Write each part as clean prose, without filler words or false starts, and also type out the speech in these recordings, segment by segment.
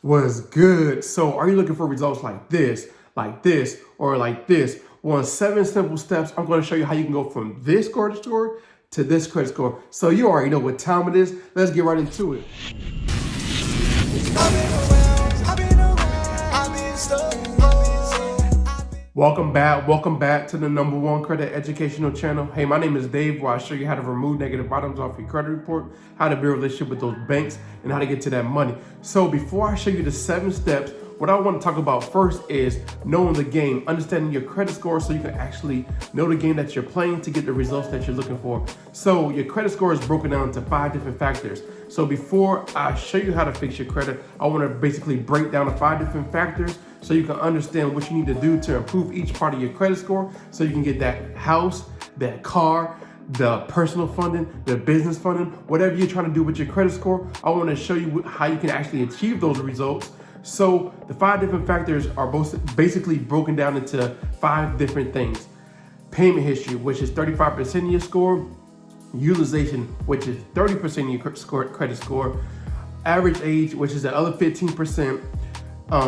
Was good. So are you looking for results like this, or like this? Well, in 7 simple steps, I'm going to show you how you can go from this credit score to this credit score. So you already know what time it is. Let's get right into it. Welcome back to the #1 credit educational channel. Hey, my name is Dave, where I show you how to remove negative items off your credit report, how to build a relationship with those banks, and how to get to that money. So before I show you the 7 steps, what I want to talk about first is knowing the game, understanding your credit score so you can actually know the game that you're playing to get the results that you're looking for. So your credit score is broken down into 5 different factors. So before I show you how to fix your credit, I want to basically break down the 5 different factors so you can understand what you need to do to improve each part of your credit score so you can get that house, that car, the personal funding, the business funding, whatever you're trying to do with your credit score. I want to show you how you can actually achieve those results. So the 5 different factors are both basically broken down into 5 different things. Payment history, which is 35% of your score. Utilization, which is 30% of your credit score. Average age, which is the other 15%.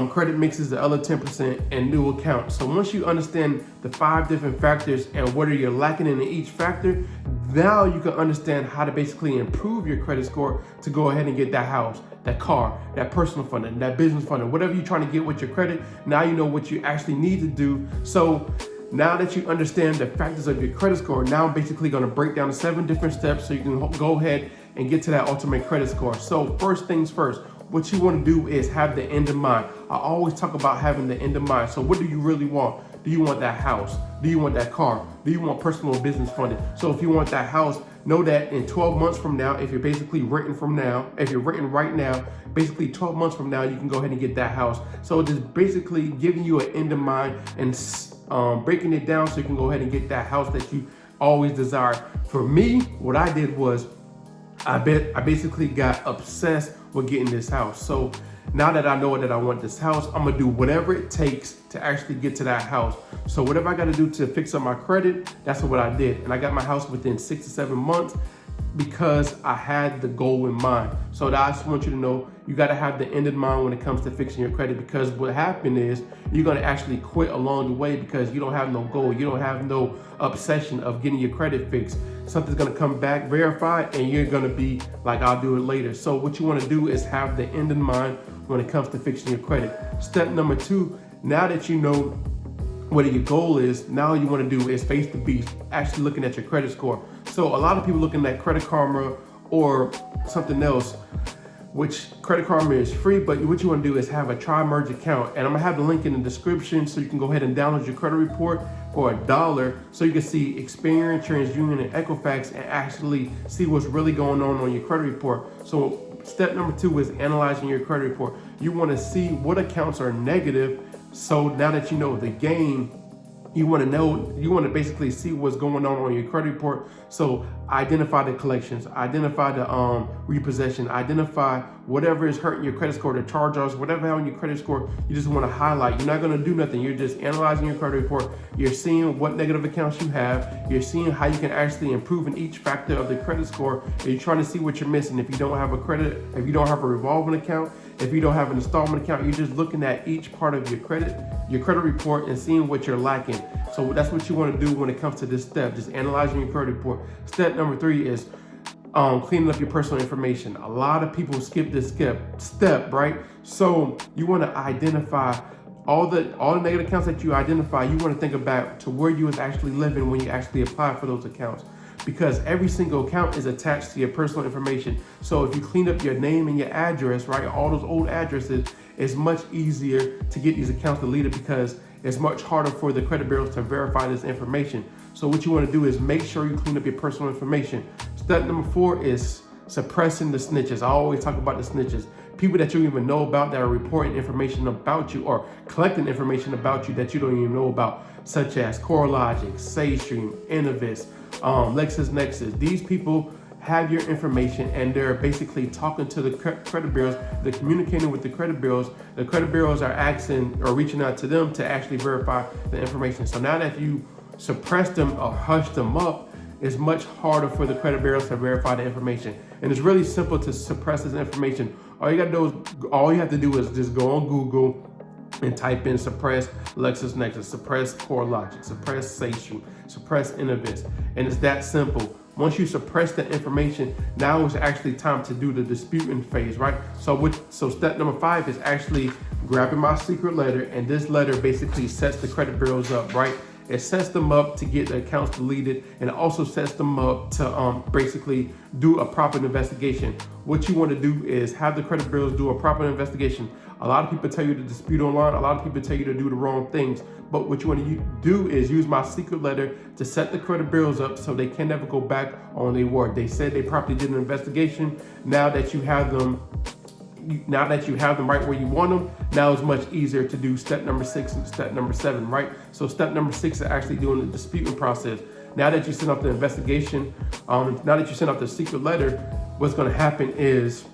Credit mix is the other 10%, and new account. So once you understand the 5 different factors and what you're lacking in each factor, now you can understand how to basically improve your credit score to go ahead and get that house, that car, that personal funding, that business funding, whatever you're trying to get with your credit. Now you know what you actually need to do. So now that you understand the factors of your credit score, now I'm basically going to break down the 7 different steps so you can go ahead and get to that ultimate credit score. So first things first, what you want to do is have the end in mind. I always talk about having the end in mind. So what do you really want? Do you want that house? Do you want that car? Do you want personal business funding? So if you want that house, know that in 12 months from now, if you're basically renting if you're renting right now, basically 12 months from now, you can go ahead and get that house. So it is basically giving you an end in mind and breaking it down so you can go ahead and get that house that you always desired. For me, what I did was I basically got obsessed with getting this house. So now that I know that I want this house, I'm gonna do whatever it takes to actually get to that house. So whatever I gotta do to fix up my credit, that's what I did. And I got my house within 6 to 7 months because I had the goal in mind. So I just want you to know, you gotta have the end in mind when it comes to fixing your credit, because what happened is you're gonna actually quit along the way because you don't have no goal. You don't have no obsession of getting your credit fixed. Something's gonna come back verified and you're gonna be like, I'll do it later. So what you wanna do is have the end in mind when it comes to fixing your credit. Step number 2, now that you know what your goal is, now all you want to do is face the beast, actually looking at your credit score. So a lot of people looking at Credit Karma or something else, which Credit Karma is free, but what you want to do is have a tri-merge account. And I'm gonna have the link in the description so you can go ahead and download your credit report for $1 so you can see Experian, TransUnion, and Equifax and actually see what's really going on your credit report. So step number 2 is analyzing your credit report. You want to see what accounts are negative. So now that you know the game, you want to basically see what's going on your credit report. So identify the collections, identify the repossession, identify whatever is hurting your credit score, the charge-offs, whatever on your credit score, you just want to highlight. You're not going to do nothing. You're just analyzing your credit report. You're seeing what negative accounts you have. You're seeing how you can actually improve in each factor of the credit score. And you're trying to see what you're missing. If you don't have if you don't have a revolving account, if you don't have an installment account, you're just looking at each part of your credit report and seeing what you're lacking. So that's what you want to do when it comes to this step, just analyzing your credit report. Step number 3 is cleaning up your personal information. A lot of people skip this step, right? So you want to identify all the negative accounts that you identify. You want to think about to where you was actually living when you actually apply for those accounts, because every single account is attached to your personal information. So if you clean up your name and your address, right, all those old addresses, it's much easier to get these accounts deleted because it's much harder for the credit bureaus to verify this information. So what you want to do is make sure you clean up your personal information. Step number 4 is suppressing the snitches. I always talk about the snitches. People that you don't even know about that are reporting information about you or collecting information about you that you don't even know about, such as CoreLogic, SageStream, Innovis, LexisNexis. These people have your information and they're basically talking to the credit bureaus. They're communicating with the credit bureaus. The credit bureaus are asking or reaching out to them to actually verify the information. So now that you suppress them or hush them up, it's much harder for the credit bureaus to verify the information. And it's really simple to suppress this information. All you have to do is just go on Google and type in suppress LexisNexis, suppress CoreLogic, suppress Station, suppress Innovis, and it's that simple. Once you suppress that information, now it's actually time to do the disputing phase, right? So step number 5 is actually grabbing my secret letter, and this letter basically sets the credit bureaus up, right? It sets them up to get the accounts deleted, and it also sets them up to basically do a proper investigation. What you want to do is have the credit bureaus do a proper investigation. A lot of people tell you to dispute online. A lot of people tell you to do the wrong things. But what you want to do is use my secret letter to set the credit bureaus up so they can never go back on their word. They said they properly did an investigation. Now that you have them right where you want them, now it's much easier to do step number 6 and step number 7, right? So step number 6 is actually doing the disputing process. Now that you send off the investigation, now that you send off the secret letter, what's going to happen is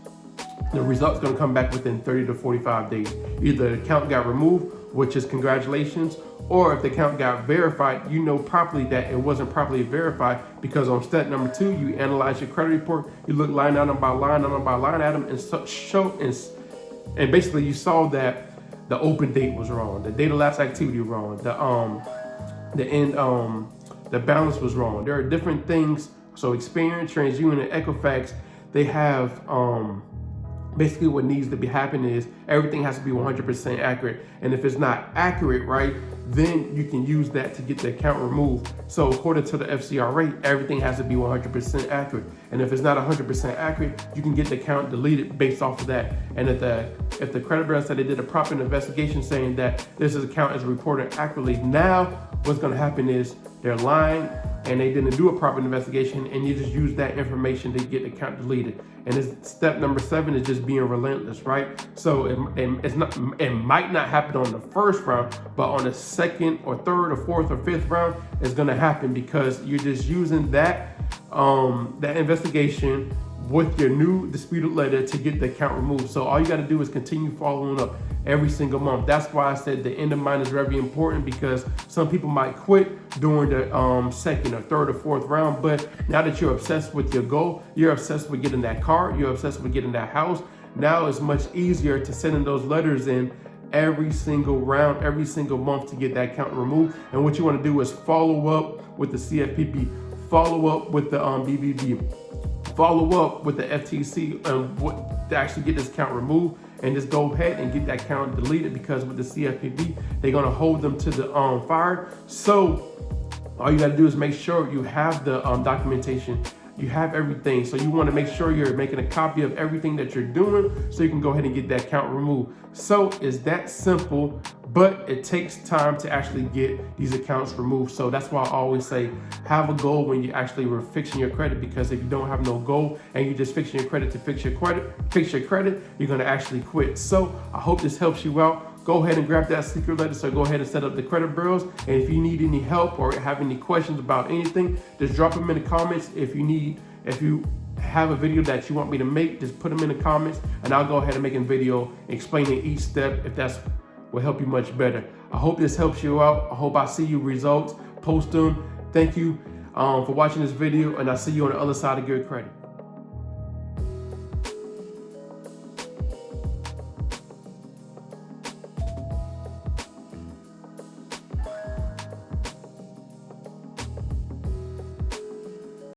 the result's going to come back within 30 to 45 days. Either the account got removed, which is congratulations, or if the account got verified, you know properly that it wasn't properly verified, because on step number 2, you analyze your credit report, you look line item by line at them, and basically you saw that the open date was wrong, the date of last activity wrong, the balance was wrong. There are different things. So Experian, TransUnion, and Equifax, they have basically what needs to be happening is everything has to be 100% accurate. And if it's not accurate, right, then you can use that to get the account removed. So according to the FCRA, everything has to be 100% accurate. And if it's not 100% accurate, you can get the account deleted based off of that. And if the credit bureau said they did a proper investigation saying that this account is reported accurately, now what's going to happen is they're lying and they didn't do a proper investigation, and you just use that information to get the account deleted. And step number 7 is just being relentless, right? So it might not happen on the first round, but on the second or third or fourth or fifth round, it's going to happen, because you're just using that investigation with your new disputed letter to get the account removed. So all you got to do is continue following up every single month. That's why I said the end of mine is very important, because some people might quit during the second or third or fourth round. But now that you're obsessed with your goal, you're obsessed with getting that car, you're obsessed with getting that house, now it's much easier to send in those letters in every single round, every single month to get that account removed. And what you want to do is follow up with the CFPB, follow up with the BBB, follow up with the FTC to actually get this account removed, and just go ahead and get that account deleted, because with the CFPB, they're going to hold them to the fire. So all you got to do is make sure you have the documentation, you have everything. So you want to make sure you're making a copy of everything that you're doing so you can go ahead and get that account removed. So it's that simple, but it takes time to actually get these accounts removed. So that's why I always say, have a goal when you actually were fixing your credit, because if you don't have no goal and you're just fixing your credit to fix your credit, you're going to actually quit. So I hope this helps you out. Go ahead and grab that secret letter. So go ahead and set up the credit bureaus. And if you need any help or have any questions about anything, just drop them in the comments. If you have a video that you want me to make, just put them in the comments, and I'll go ahead and make a video explaining each step, if that's will help you much better. I hope this helps you out. I hope I see you results. Post them. Thank you for watching this video, and I'll see you on the other side of good credit.